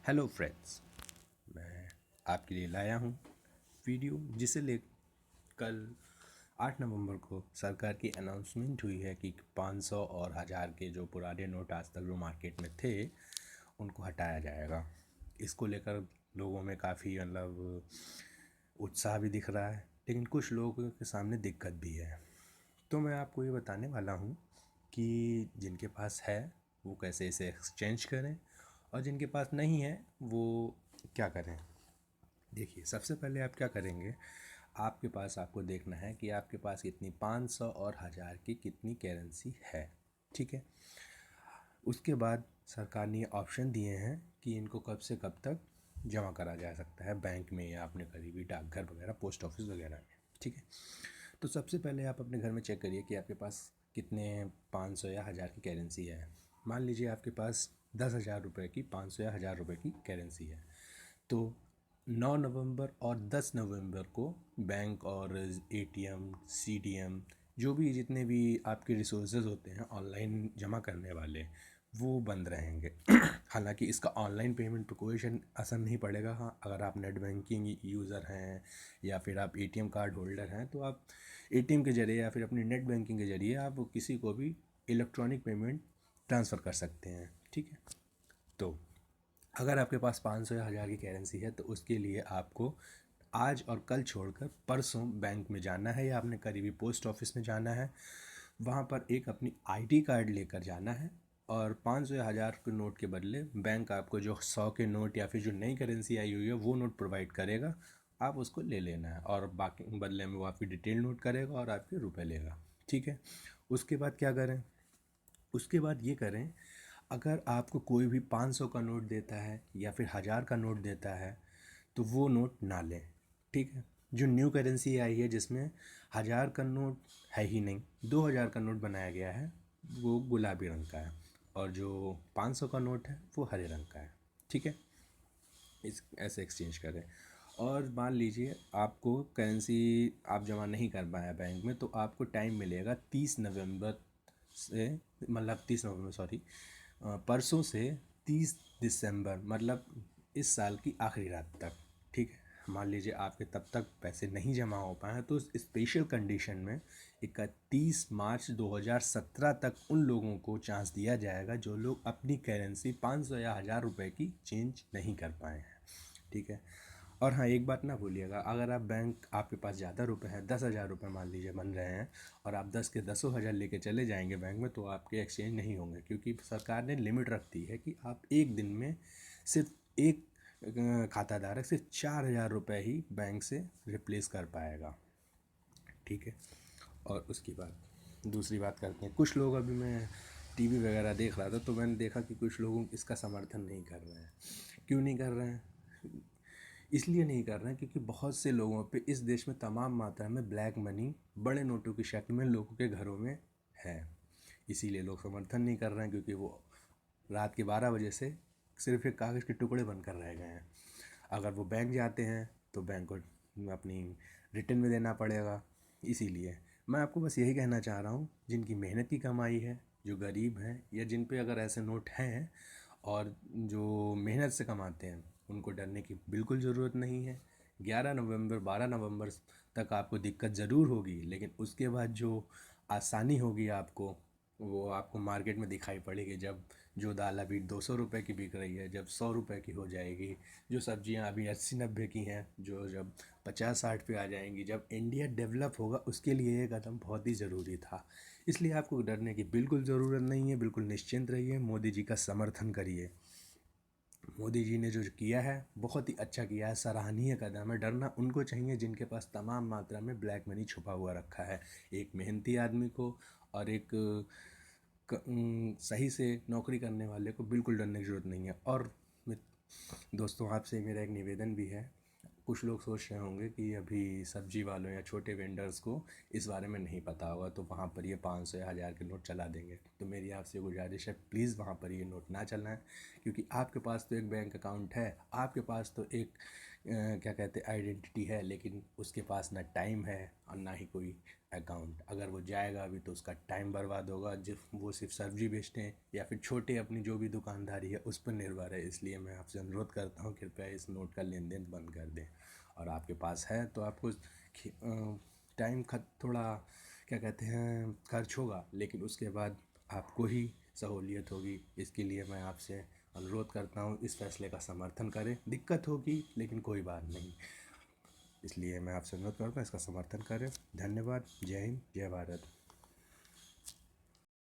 Hello friends, मैं आपके लिए लाया हूँ वीडियो जिसे ले कल 8 नवंबर को सरकार की अनाउंसमेंट हुई है कि 500 और 1000 के जो पुराने नोट आज तक जो मार्केट में थे उनको हटाया जाएगा। इसको लेकर लोगों में काफ़ी उत्साह भी दिख रहा है, लेकिन कुछ लोगों के सामने दिक्कत भी है। तो मैं आपको ये बताने वाला हूँ कि जिनके पास है वो कैसे इसे एक्सचेंज करें और जिनके पास नहीं है वो क्या करें। देखिए, सबसे पहले आप क्या करेंगे, आपके पास आपको देखना है कि आपके पास कितनी 500 और 1000 की कितनी करेंसी है। ठीक है, उसके बाद सरकार ने ऑप्शन दिए हैं कि इनको कब से कब तक जमा करा जा सकता है बैंक में या अपने करीबी डाकघर वगैरह, पोस्ट ऑफिस वगैरह में। ठीक है, तो सबसे पहले आप अपने घर में चेक करिए कि आपके पास कितने 500 या 1000 की करेंसी है। मान लीजिए आपके पास 10,000 रुपये की 500 या 1000 रुपये की करेंसी है, तो 9 नवंबर और 10 नवंबर को बैंक और एटीएम, सीडीएम, जो भी जितने भी आपके रिसोर्सेज होते हैं ऑनलाइन जमा करने वाले, वो बंद रहेंगे। हालांकि इसका ऑनलाइन पेमेंट पर कोई असर नहीं पड़ेगा। हाँ, अगर आप नेट बैंकिंग यूज़र हैं या फिर आप एटीएम कार्ड होल्डर हैं तो आप एटीएम के ज़रिए या फिर अपनी नेट बैंकिंग के ज़रिए आप किसी को भी इलेक्ट्रॉनिक पेमेंट ट्रांसफ़र कर सकते हैं। ठीक है, तो अगर आपके पास 500 या 1000 की करेंसी है तो उसके लिए आपको आज और कल छोड़कर परसों बैंक में जाना है या अपने करीबी पोस्ट ऑफिस में जाना है। वहाँ पर एक अपनी आईडी कार्ड लेकर जाना है और 500 या 1000 के नोट के बदले बैंक आपको जो 100 के नोट या फिर जो नई करेंसी आई हुई है वो नोट प्रोवाइड करेगा। आप उसको ले लेना है और बाकी बदले में वो आपकी डिटेल नोट करेगा और आपके रुपए लेगा। ठीक है, उसके बाद क्या करें, उसके बाद ये करें, अगर आपको कोई भी 500 का नोट देता है या फिर 1000 का नोट देता है तो वो नोट ना लें। ठीक है, जो न्यू करेंसी आई है जिसमें 1000 का नोट है ही नहीं, 2000 का नोट बनाया गया है, वो गुलाबी रंग का है और जो 500 का नोट है वो हरे रंग का है। ठीक है, इस ऐसे एक्सचेंज करें। और मान लीजिए आपको करेंसी आप जमा नहीं कर पाए बैंक में तो आपको टाइम मिलेगा 30 नवंबर से, मतलब 30 नवंबर सॉरी, परसों से 30 दिसंबर, मतलब इस साल की आखिरी रात तक। ठीक है, मान लीजिए आपके तब तक पैसे नहीं जमा हो पाए तो स्पेशल कंडीशन में 31 मार्च 2017 तक उन लोगों को चांस दिया जाएगा जो लोग अपनी करेंसी 500 या 1000 रुपये की चेंज नहीं कर पाए हैं। ठीक है, और हाँ, एक बात ना भूलिएगा, अगर आप बैंक आपके पास ज़्यादा रुपए हैं, 10,000 रुपये मान लीजिए बन रहे हैं और आप 10 के 10,000 लेके चले जाएंगे बैंक में तो आपके एक्सचेंज नहीं होंगे, क्योंकि सरकार ने लिमिट रख दी है कि आप एक दिन में सिर्फ एक खाता धारक सिर्फ 4,000 रुपये ही बैंक से रिप्लेस कर पाएगा। ठीक है, और उसकी बात दूसरी बात करते हैं। कुछ लोग, अभी मैं टीवी वगैरह देख रहा था तो मैंने देखा कि कुछ लोग इसका समर्थन नहीं कर रहे हैं। क्यों नहीं कर रहे हैं? इसलिए नहीं कर रहे हैं क्योंकि बहुत से लोगों पे इस देश में तमाम मात्रा में ब्लैक मनी बड़े नोटों की शक्ल में लोगों के घरों में है। इसीलिए लोग समर्थन नहीं कर रहे हैं, क्योंकि वो रात के 12 बजे से सिर्फ एक कागज़ के टुकड़े बनकर रह गए हैं। अगर वो बैंक जाते हैं तो बैंक को अपनी रिटर्न में देना पड़ेगा। इसीलिए मैं आपको बस यही कहना चाह रहा हूँ, जिनकी मेहनत की कमाई है, जो गरीब हैं या जिन पे अगर ऐसे नोट हैं और जो मेहनत से कमाते हैं, उनको डरने की बिल्कुल ज़रूरत नहीं है। 11 नवंबर 12 नवंबर तक आपको दिक्कत ज़रूर होगी, लेकिन उसके बाद जो आसानी होगी आपको, वो आपको मार्केट में दिखाई पड़ेगी। जब जो दाल अभी 200 रुपये की बिक रही है, जब 100 रुपये की हो जाएगी, जो सब्जियां अभी 80-90 की हैं, जो जब 50-60 पे आ जाएंगी, जब इंडिया डेवलप होगा, उसके लिए ये कदम बहुत ही ज़रूरी था। इसलिए आपको डरने की बिल्कुल ज़रूरत नहीं है, बिल्कुल निश्चिंत रहिए, मोदी जी का समर्थन करिए। मोदी जी ने जो किया है बहुत ही अच्छा किया है, सराहनीय कदम है। डरना उनको चाहिए जिनके पास तमाम मात्रा में ब्लैक मनी छुपा हुआ रखा है। एक मेहनती आदमी को और एक सही से नौकरी करने वाले को बिल्कुल डरने की ज़रूरत नहीं है। और दोस्तों, आपसे मेरा एक निवेदन भी है। कुछ लोग सोच रहे होंगे कि अभी सब्जी वालों या छोटे वेंडर्स को इस बारे में नहीं पता होगा तो वहाँ पर ये 500 या 1000 के नोट चला देंगे। तो मेरी आपसे गुजारिश है, प्लीज़ वहाँ पर ये नोट ना चलाएं, क्योंकि आपके पास तो एक बैंक अकाउंट है, आपके पास तो एक क्या कहते हैं आइडेंटिटी है, लेकिन उसके पास ना टाइम है और ना ही कोई अकाउंट। अगर वो जाएगा अभी तो उसका टाइम बर्बाद होगा, जो वो सिर्फ सब्जी बेचते हैं या फिर छोटे अपनी जो भी दुकानदारी है उस पर निर्भर है। इसलिए मैं आपसे अनुरोध करता हूँ कृपया इस नोट का लेन देन बंद कर दें। और आपके पास है तो आपको टाइम थोड़ा क्या कहते हैं खर्च होगा, लेकिन उसके बाद आपको ही सहूलियत होगी। इसके लिए मैं आपसे अनुरोध करता हूँ इस फैसले का समर्थन करें। दिक्कत होगी लेकिन कोई बात नहीं, इसलिए मैं आपसे अनुरोध करता हूँ इसका समर्थन करें। धन्यवाद। जय हिंद, जय भारत।